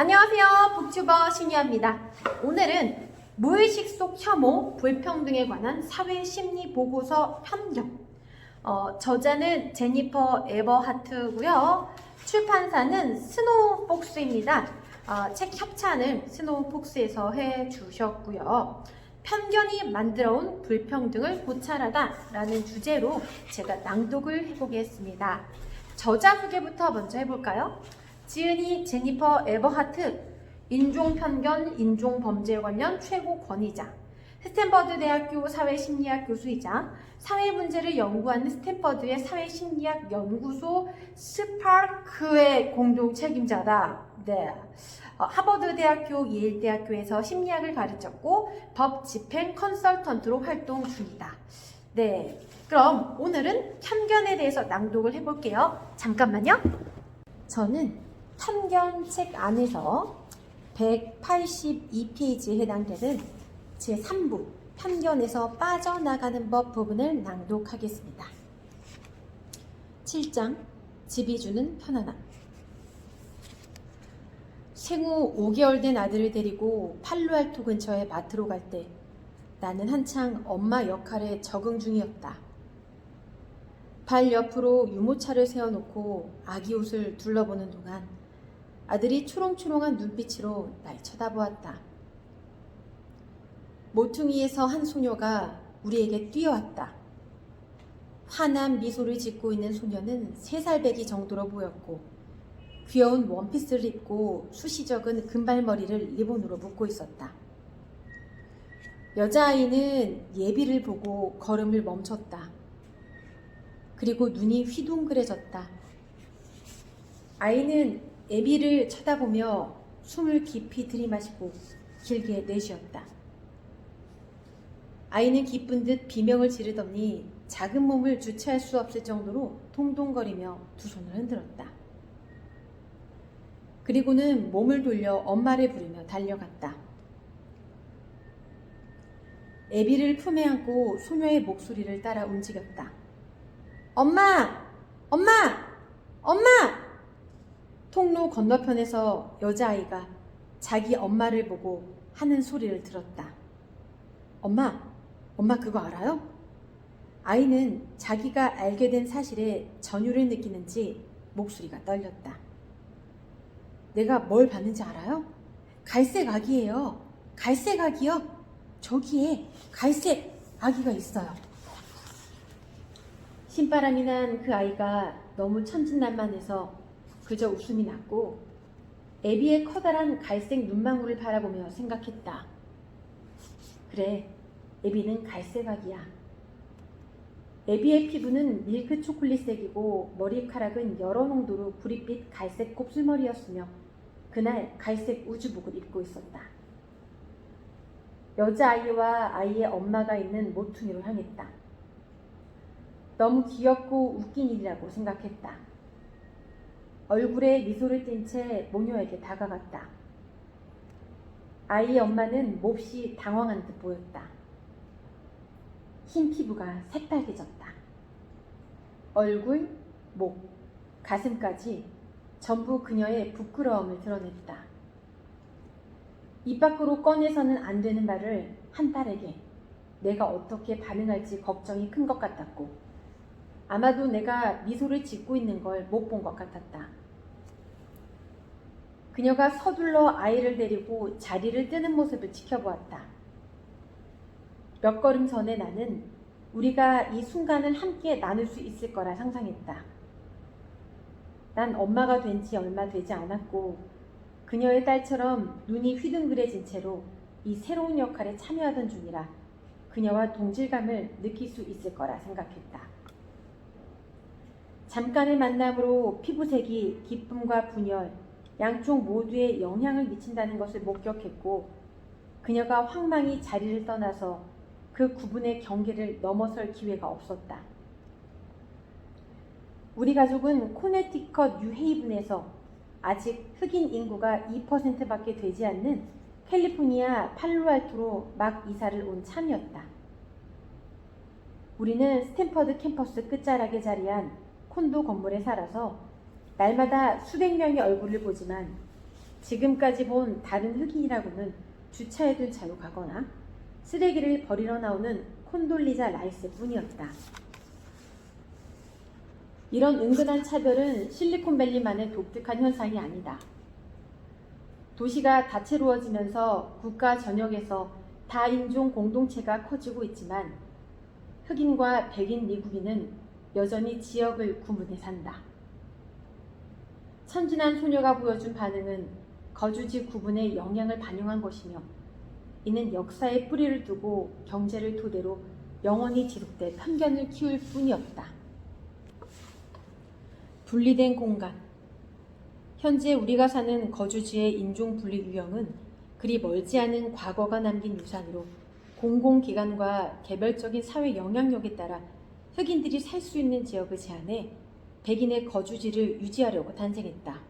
안녕하세요. 북튜버 신유입니다. 오늘은 무의식 속 혐오, 불평등에 관한 사회심리 보고서 편견. 저자는 제니퍼 에버하트고요. 출판사는 스노우폭스입니다. 책 협찬을 스노우폭스에서 해주셨고요. 편견이 만들어온 불평등을 고찰하다 라는 주제로 제가 낭독을 해보겠습니다. 저자 소개부터 먼저 해볼까요? 지은이 제니퍼 에버하트, 인종편견, 인종범죄 관련 최고 권위자, 스탠퍼드 대학교 사회심리학 교수이자 사회문제를 연구하는 스탠퍼드의 사회심리학 연구소 스파크의 공동 책임자다. 네. 하버드 대학교, 예일 대학교에서 심리학을 가르쳤고 법 집행 컨설턴트로 활동 중이다. 네. 그럼 오늘은 편견에 대해서 낭독을 해볼게요. 잠깐만요. 저는 편견 책 안에서 182페이지에 해당되는 제3부 편견에서 빠져나가는 법 부분을 낭독하겠습니다. 7장 집이 주는 편안함. 생후 5개월 된 아들을 데리고 팔로알토 근처의 마트로 갈 때 나는 한창 엄마 역할에 적응 중이었다. 발 옆으로 유모차를 세워놓고 아기 옷을 둘러보는 동안 아들이 초롱초롱한 눈빛으로 날 쳐다보았다. 모퉁이에서 한 소녀가 우리에게 뛰어왔다. 환한 미소를 짓고 있는 소녀는 3살 배기 정도로 보였고 귀여운 원피스를 입고 숱이 적은 금발머리를 리본으로 묶고 있었다. 여자아이는 예비를 보고 걸음을 멈췄다. 그리고 눈이 휘둥그레졌다. 아이는 애비를 쳐다보며 숨을 깊이 들이마시고 길게 내쉬었다. 아이는 기쁜 듯 비명을 지르더니 작은 몸을 주체할 수 없을 정도로 동동거리며 두 손을 흔들었다. 그리고는 몸을 돌려 엄마를 부르며 달려갔다. 애비를 품에 안고 소녀의 목소리를 따라 움직였다. 엄마! 엄마! 엄마! 통로 건너편에서 여자아이가 자기 엄마를 보고 하는 소리를 들었다. 엄마 그거 알아요? 아이는 자기가 알게 된 사실에 전율을 느끼는지 목소리가 떨렸다. 내가 뭘 봤는지 알아요? 갈색 아기예요. 갈색 아기요. 저기에 갈색 아기가 있어요. 신바람이 난 그 아이가 너무 천진난만해서 그저 웃음이 났고 애비의 커다란 갈색 눈망울을 바라보며 생각했다. 그래, 애비는 갈색 아기야. 애비의 피부는 밀크 초콜릿색이고 머리카락은 여러 농도로 구릿빛 갈색 곱슬머리였으며 그날 갈색 우주복을 입고 있었다. 여자아이와 아이의 엄마가 있는 모퉁이로 향했다. 너무 귀엽고 웃긴 일이라고 생각했다. 얼굴에 미소를 띤 채 모녀에게 다가갔다. 아이의 엄마는 몹시 당황한 듯 보였다. 흰 피부가 새빨개졌다. 얼굴, 목, 가슴까지 전부 그녀의 부끄러움을 드러냈다. 입 밖으로 꺼내서는 안 되는 말을 한 딸에게 내가 어떻게 반응할지 걱정이 큰 것 같았고 아마도 내가 미소를 짓고 있는 걸 못 본 것 같았다. 그녀가 서둘러 아이를 데리고 자리를 뜨는 모습을 지켜보았다. 몇 걸음 전에 나는 우리가 이 순간을 함께 나눌 수 있을 거라 상상했다. 난 엄마가 된 지 얼마 되지 않았고 그녀의 딸처럼 눈이 휘둥그레진 채로 이 새로운 역할에 참여하던 중이라 그녀와 동질감을 느낄 수 있을 거라 생각했다. 잠깐의 만남으로 피부색이 기쁨과 분열, 양쪽 모두에 영향을 미친다는 것을 목격했고 그녀가 황망히 자리를 떠나서 그 구분의 경계를 넘어설 기회가 없었다. 우리 가족은 코네티컷 뉴헤이븐에서 아직 흑인 인구가 2%밖에 되지 않는 캘리포니아 팔로알토로 막 이사를 온 참이었다. 우리는 스탠퍼드 캠퍼스 끝자락에 자리한 콘도 건물에 살아서 날마다 수백 명의 얼굴을 보지만 지금까지 본 다른 흑인이라고는 주차해둔 차로 가거나 쓰레기를 버리러 나오는 콘돌리자 라이스뿐이었다. 이런 은근한 차별은 실리콘밸리만의 독특한 현상이 아니다. 도시가 다채로워지면서 국가 전역에서 다인종 공동체가 커지고 있지만 흑인과 백인 미국인은 여전히 지역을 구분해 산다. 천진한 소녀가 보여준 반응은 거주지 구분의 영향을 반영한 것이며 이는 역사에 뿌리를 두고 경제를 토대로 영원히 지속될 편견을 키울 뿐이었다. 분리된 공간. 현재 우리가 사는 거주지의 인종 분리 유형은 그리 멀지 않은 과거가 남긴 유산으로 공공기관과 개별적인 사회 영향력에 따라 흑인들이 살 수 있는 지역을 제한해 백인의 거주지를 유지하려고 탄생했다.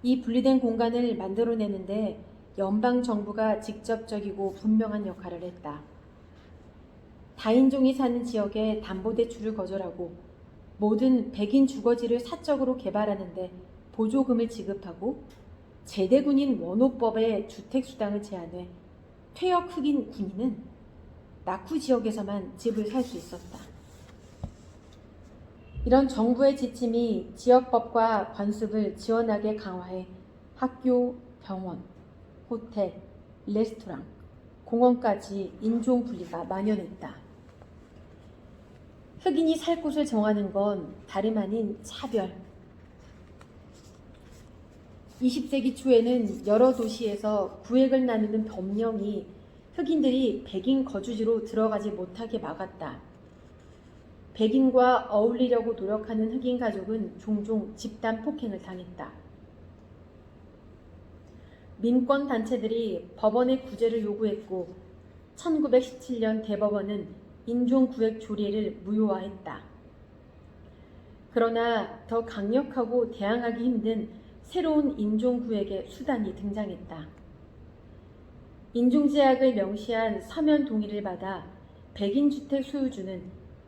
이 분리된 공간을 만들어내는데 연방정부가 직접적이고 분명한 역할을 했다. 다인종이 사는 지역에 담보대출을 거절하고 모든 백인 주거지를 사적으로 개발하는데 보조금을 지급하고 제대군인 원호법의 주택수당을 제한해 퇴역 흑인 군인은 낙후 지역에서만 집을 살 수 있었다. 이런 정부의 지침이 지역법과 관습을 지원하게 강화해 학교, 병원, 호텔, 레스토랑, 공원까지 인종 분리가 만연했다. 흑인이 살 곳을 정하는 건 다름 아닌 차별. 20세기 초에는 여러 도시에서 구획을 나누는 법령이 흑인들이 백인 거주지로 들어가지 못하게 막았다. 백인과 어울리려고 노력하는 흑인 가족은 종종 집단 폭행을 당했다. 민권 단체들이 법원의 구제를 요구했고 1917년 대법원은 인종구획 조례를 무효화했다. 그러나 더 강력하고 대항하기 힘든 새로운 인종구획의 수단이 등장했다. 인종제약을 명시한 서면 동의를 받아 백인 주택 소유주는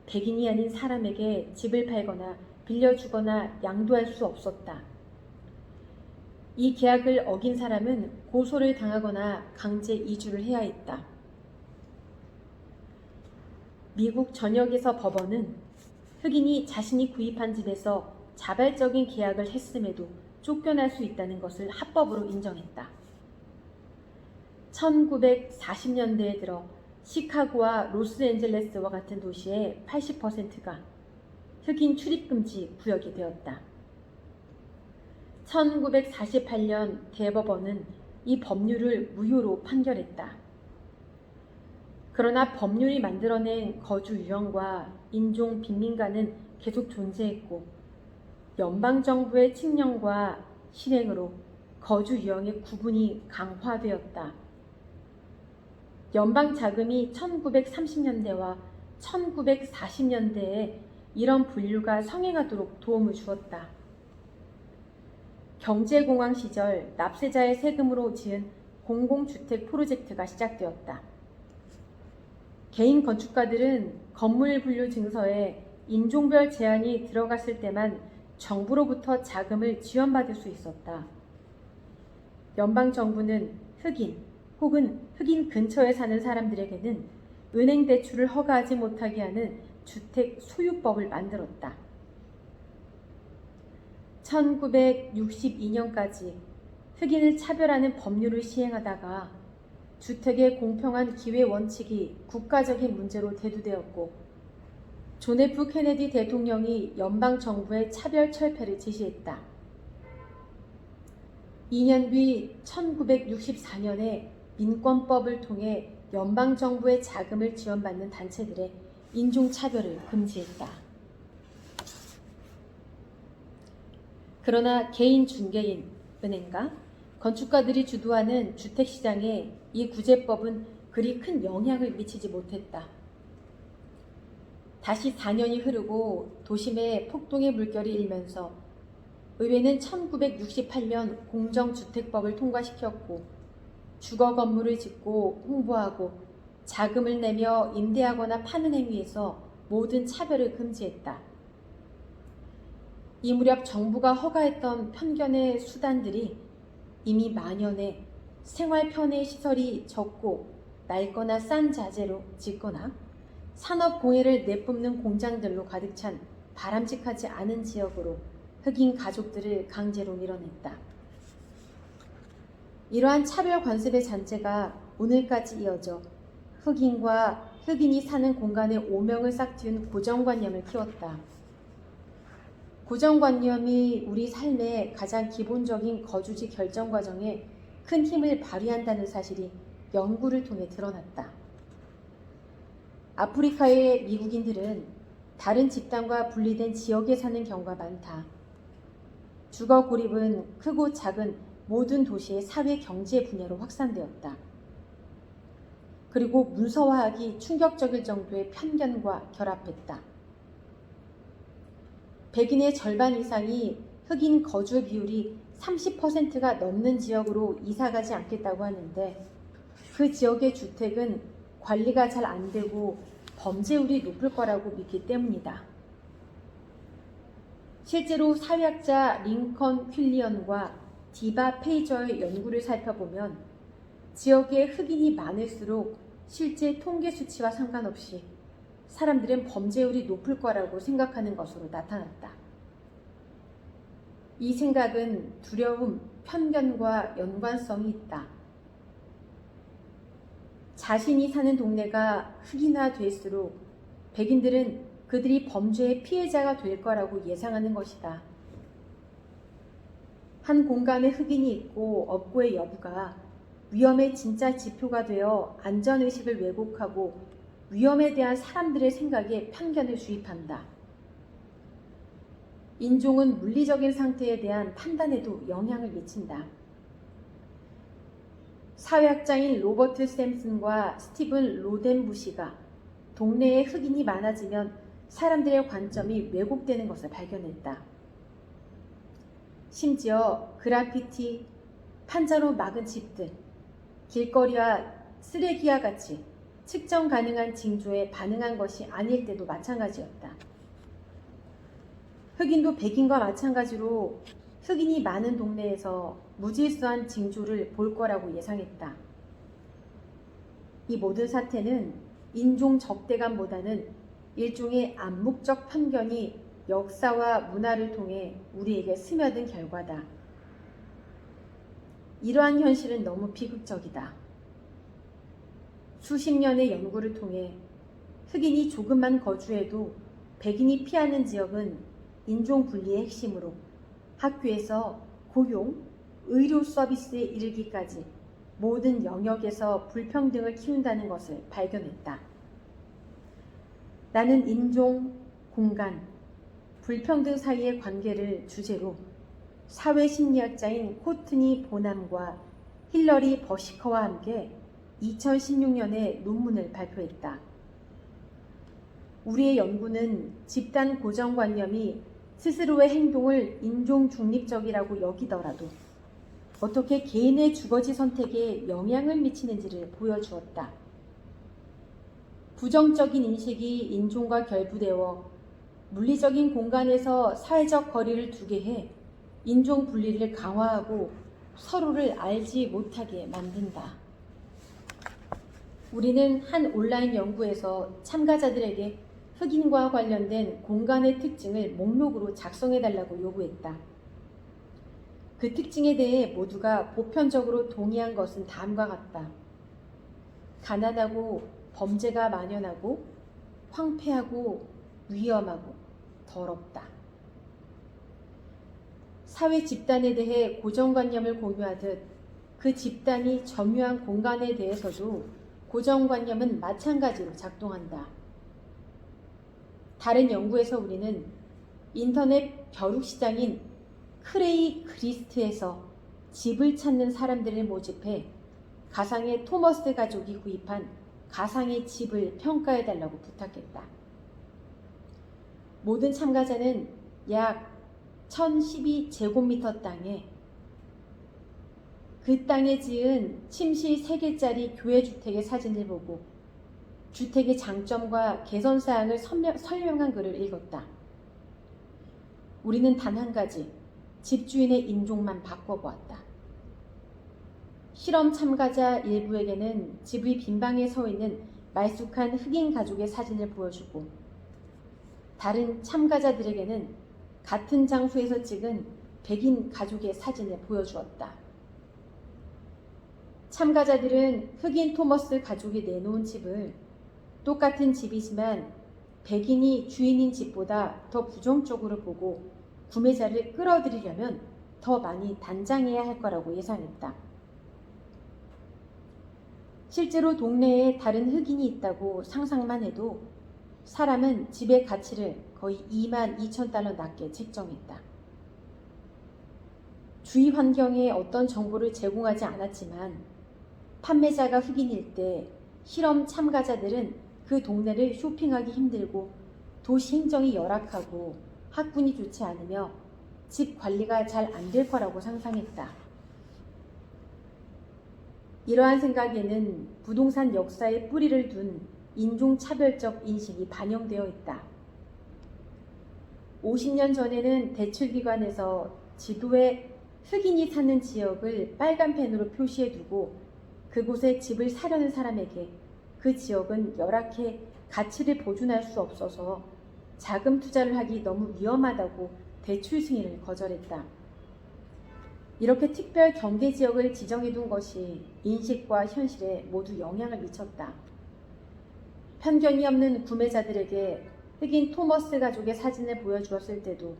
백인이 아닌 사람에게 집을 팔거나 빌려주거나 양도할 수 없었다. 이 계약을 어긴 사람은 고소를 당하거나 강제 이주를 해야 했다. 미국 전역에서 법원은 흑인이 자신이 구입한 집에서 자발적인 계약을 했음에도 쫓겨날 수 있다는 것을 합법으로 인정했다. 1940년대에 들어 시카고와 로스앤젤레스와 같은 도시의 80%가 흑인 출입금지 구역이 되었다. 1948년 대법원은 이 법률을 무효로 판결했다. 그러나 법률이 만들어낸 거주 유형과 인종 빈민가는 계속 존재했고 연방정부의 칙령과 실행으로 거주 유형의 구분이 강화되었다. 연방 자금이 1930년대와 1940년대에 이런 분류가 성행하도록 도움을 주었다. 경제공황 시절 납세자의 세금으로 지은 공공주택 프로젝트가 시작되었다. 개인 건축가들은 건물 분류 증서에 인종별 제한이 들어갔을 때만 정부로부터 자금을 지원받을 수 있었다. 연방정부는 흑인 혹은 흑인 근처에 사는 사람들에게는 은행 대출을 허가하지 못하게 하는 주택 소유법을 만들었다. 1962년까지 흑인을 차별하는 법률을 시행하다가 주택의 공평한 기회 원칙이 국가적인 문제로 대두되었고 존 F 케네디 대통령이 연방정부의 차별 철폐를 지시했다. 2년 뒤 1964년에 민권법을 통해 연방정부의 자금을 지원받는 단체들의 인종차별을 금지했다. 그러나 개인 중개인, 은행가, 건축가들이 주도하는 주택시장에 이 구제법은 그리 큰 영향을 미치지 못했다. 다시 4년이 흐르고 도심에 폭동의 물결이 일면서 의회는 1968년 공정주택법을 통과시켰고 주거 건물을 짓고 홍보하고 자금을 내며 임대하거나 파는 행위에서 모든 차별을 금지했다. 이 무렵 정부가 허가했던 편견의 수단들이 이미 만연해 생활 편의 시설이 적고 낡거나 싼 자재로 짓거나 산업 공해를 내뿜는 공장들로 가득 찬 바람직하지 않은 지역으로 흑인 가족들을 강제로 밀어냈다. 이러한 차별 관습의 잔재가 오늘까지 이어져 흑인과 흑인이 사는 공간에 오명을 싹틔운 고정관념을 키웠다. 고정관념이 우리 삶의 가장 기본적인 거주지 결정 과정에 큰 힘을 발휘한다는 사실이 연구를 통해 드러났다. 아프리카의 미국인들은 다른 집단과 분리된 지역에 사는 경우가 많다. 주거 고립은 크고 작은 모든 도시의 사회 경제 분야로 확산되었다. 그리고 문서화하기 충격적일 정도의 편견과 결합했다. 백인의 절반 이상이 흑인 거주 비율이 30%가 넘는 지역으로 이사가지 않겠다고 하는데 그 지역의 주택은 관리가 잘 안 되고 범죄율이 높을 거라고 믿기 때문이다. 실제로 사회학자 링컨 퀼리언과 디바 페이저의 연구를 살펴보면 지역에 흑인이 많을수록 실제 통계 수치와 상관없이 사람들은 범죄율이 높을 거라고 생각하는 것으로 나타났다. 이 생각은 두려움, 편견과 연관성이 있다. 자신이 사는 동네가 흑인화될수록 백인들은 그들이 범죄의 피해자가 될 거라고 예상하는 것이다. 한 공간에 흑인이 있고 없고의 여부가 위험의 진짜 지표가 되어 안전의식을 왜곡하고 위험에 대한 사람들의 생각에 편견을 주입한다. 인종은 물리적인 상태에 대한 판단에도 영향을 미친다. 사회학자인 로버트 샘슨과 스티븐 로덴부시가 동네에 흑인이 많아지면 사람들의 관점이 왜곡되는 것을 발견했다. 심지어 그래피티, 판자로 막은 집들, 길거리와 쓰레기와 같이 측정 가능한 징조에 반응한 것이 아닐 때도 마찬가지였다. 흑인도 백인과 마찬가지로 흑인이 많은 동네에서 무질서한 징조를 볼 거라고 예상했다. 이 모든 사태는 인종 적대감보다는 일종의 암묵적 편견이 역사와 문화를 통해 우리에게 스며든 결과다. 이러한 현실은 너무 비극적이다. 수십 년의 연구를 통해 흑인이 조금만 거주해도 백인이 피하는 지역은 인종 분리의 핵심으로 학교에서 고용, 의료 서비스에 이르기까지 모든 영역에서 불평등을 키운다는 것을 발견했다. 나는 인종, 공간, 불평등 사이의 관계를 주제로 사회심리학자인 코트니 보남과 힐러리 버시커와 함께 2016년에 논문을 발표했다. 우리의 연구는 집단 고정관념이 스스로의 행동을 인종 중립적이라고 여기더라도 어떻게 개인의 주거지 선택에 영향을 미치는지를 보여주었다. 부정적인 인식이 인종과 결부되어 물리적인 공간에서 사회적 거리를 두게 해 인종 분리를 강화하고 서로를 알지 못하게 만든다. 우리는 한 온라인 연구에서 참가자들에게 흑인과 관련된 공간의 특징을 목록으로 작성해달라고 요구했다. 그 특징에 대해 모두가 보편적으로 동의한 것은 다음과 같다. 가난하고 범죄가 만연하고 황폐하고 위험하고 더럽다. 사회 집단에 대해 고정관념을 공유하듯 그 집단이 점유한 공간에 대해서도 고정관념은 마찬가지로 작동한다. 다른 연구에서 우리는 인터넷 벼룩시장인 크레이그리스트에서 집을 찾는 사람들을 모집해 가상의 토머스 가족이 구입한 가상의 집을 평가해달라고 부탁했다. 모든 참가자는 약 1012제곱미터 땅에 그 땅에 지은 침실 3개짜리 교회주택의 사진을 보고 주택의 장점과 개선사항을 설명한 글을 읽었다. 우리는 단 한 가지, 집주인의 인종만 바꿔보았다. 실험 참가자 일부에게는 집의 빈방에 서 있는 말쑥한 흑인 가족의 사진을 보여주고, 다른 참가자들에게는 같은 장소에서 찍은 백인 가족의 사진을 보여주었다. 참가자들은 흑인 토머스 가족이 내놓은 집을 똑같은 집이지만 백인이 주인인 집보다 더 부정적으로 보고 구매자를 끌어들이려면 더 많이 단장해야 할 거라고 예상했다. 실제로 동네에 다른 흑인이 있다고 상상만 해도 사람은 집의 가치를 거의 22,000달러 낮게 책정했다. 주위 환경에 어떤 정보를 제공하지 않았지만 판매자가 흑인일 때 실험 참가자들은 그 동네를 쇼핑하기 힘들고 도시 행정이 열악하고 학군이 좋지 않으며 집 관리가 잘 안 될 거라고 상상했다. 이러한 생각에는 부동산 역사에 뿌리를 둔 인종차별적 인식이 반영되어 있다. 50년 전에는 대출기관에서 지도에 흑인이 사는 지역을 빨간 펜으로 표시해 두고 그곳에 집을 사려는 사람에게 그 지역은 열악해 가치를 보존할 수 없어서 자금 투자를 하기 너무 위험하다고 대출 승인을 거절했다. 이렇게 특별 경계 지역을 지정해 둔 것이 인식과 현실에 모두 영향을 미쳤다. 편견이 없는 구매자들에게 흑인 토머스 가족의 사진을 보여주었을 때도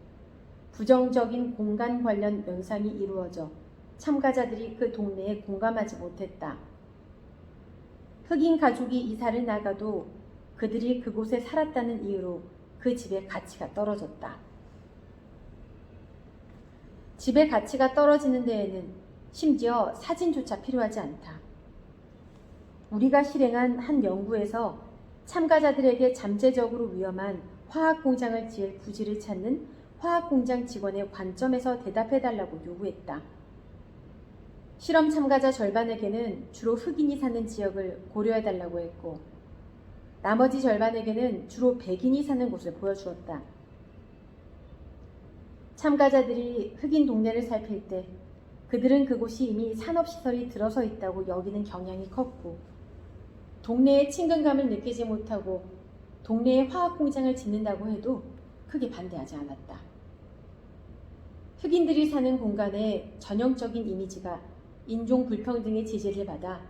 부정적인 공간 관련 연상이 이루어져 참가자들이 그 동네에 공감하지 못했다. 흑인 가족이 이사를 나가도 그들이 그곳에 살았다는 이유로 그 집의 가치가 떨어졌다. 집의 가치가 떨어지는 데에는 심지어 사진조차 필요하지 않다. 우리가 실행한 한 연구에서 참가자들에게 잠재적으로 위험한 화학공장을 지을 부지를 찾는 화학공장 직원의 관점에서 대답해달라고 요구했다. 실험 참가자 절반에게는 주로 흑인이 사는 지역을 고려해달라고 했고, 나머지 절반에게는 주로 백인이 사는 곳을 보여주었다. 참가자들이 흑인 동네를 살필 때 그들은 그곳이 이미 산업시설이 들어서 있다고 여기는 경향이 컸고, 동네의 친근감을 느끼지 못하고 동네에 화학공장을 짓는다고 해도 크게 반대하지 않았다. 흑인들이 사는 공간의 전형적인 이미지가 인종 불평등의 지지를 받아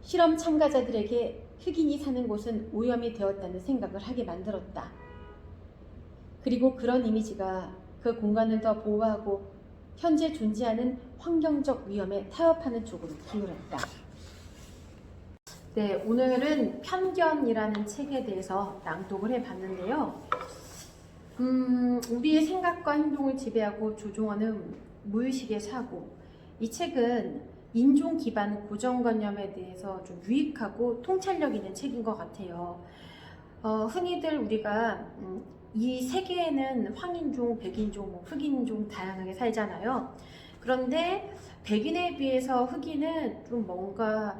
실험 참가자들에게 흑인이 사는 곳은 오염이 되었다는 생각을 하게 만들었다. 그리고 그런 이미지가 그 공간을 더 보호하고 현재 존재하는 환경적 위험에 타협하는 쪽으로 기울었다. 네, 오늘은 편견이라는 책에 대해서 낭독을 해봤는데요. 우리의 생각과 행동을 지배하고 조종하는 무의식의 사고. 이 책은 인종 기반 고정관념에 대해서 좀 유익하고 통찰력 있는 책인 것 같아요. 흔히들 우리가 이 세계에는 황인종, 백인종, 흑인종 다양하게 살잖아요. 그런데 백인에 비해서 흑인은 좀 뭔가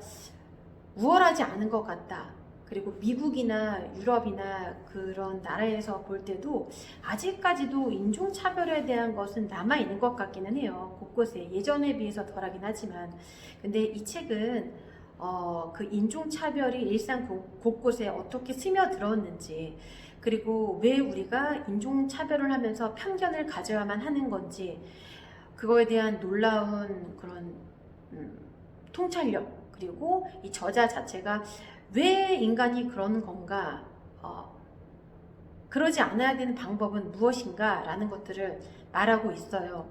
우월하지 않은 것 같다. 그리고 미국이나 유럽이나 그런 나라에서 볼 때도 아직까지도 인종차별에 대한 것은 남아있는 것 같기는 해요. 곳곳에 예전에 비해서 덜하긴 하지만. 근데 이 책은 그 인종차별이 일상 곳곳에 어떻게 스며들었는지, 그리고 왜 우리가 인종차별을 하면서 편견을 가져야만 하는 건지, 그거에 대한 놀라운 그런 통찰력, 그리고 이 저자 자체가 왜 인간이 그런 건가, 그러지 않아야 되는 방법은 무엇인가 라는 것들을 말하고 있어요.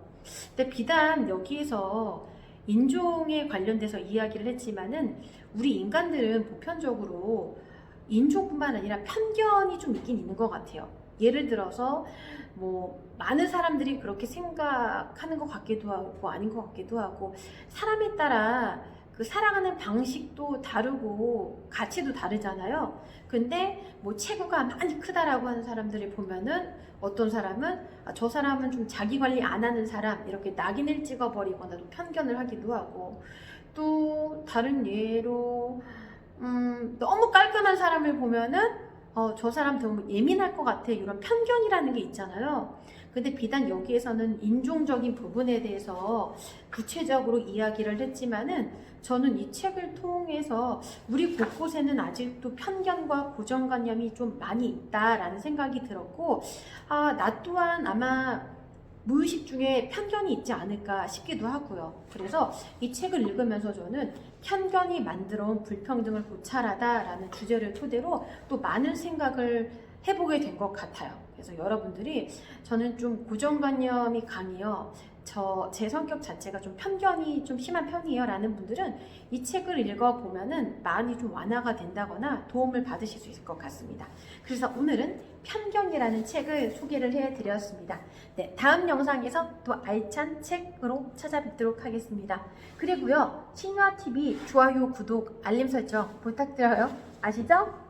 근데 비단 여기에서 인종에 관련돼서 이야기를 했지만은 우리 인간들은 보편적으로 인종뿐만 아니라 편견이 좀 있긴 있는 것 같아요. 예를 들어서 뭐 많은 사람들이 그렇게 생각하는 것 같기도 하고 아닌 것 같기도 하고, 사람에 따라 그 살아가는 방식도 다르고 가치도 다르잖아요. 근데 뭐 체구가 많이 크다라고 하는 사람들이 보면은 어떤 사람은 저 사람은 좀 자기 관리 안 하는 사람, 이렇게 낙인을 찍어버리거나 또 편견을 하기도 하고, 또 다른 예로 너무 깔끔한 사람을 보면은 저 사람 너무 예민할 것 같아, 이런 편견이라는 게 있잖아요. 근데 비단 여기에서는 인종적인 부분에 대해서 구체적으로 이야기를 했지만은 저는 이 책을 통해서 우리 곳곳에는 아직도 편견과 고정관념이 좀 많이 있다라는 생각이 들었고, 나 또한 아마 무의식 중에 편견이 있지 않을까 싶기도 하고요. 그래서 이 책을 읽으면서 저는 편견이 만들어온 불평등을 고찰하다라는 주제를 토대로 또 많은 생각을 해보게 된 것 같아요. 그래서 여러분들이 저는 좀 고정관념이 강해요. 제 성격 자체가 좀 편견이 좀 심한 편이에요 라는 분들은 이 책을 읽어보면은 많이 좀 완화가 된다거나 도움을 받으실 수 있을 것 같습니다. 그래서 오늘은 편견이라는 책을 소개를 해드렸습니다. 네, 다음 영상에서 또 알찬 책으로 찾아뵙도록 하겠습니다. 그리고요, 신유아TV 좋아요, 구독, 알림 설정 부탁드려요. 아시죠?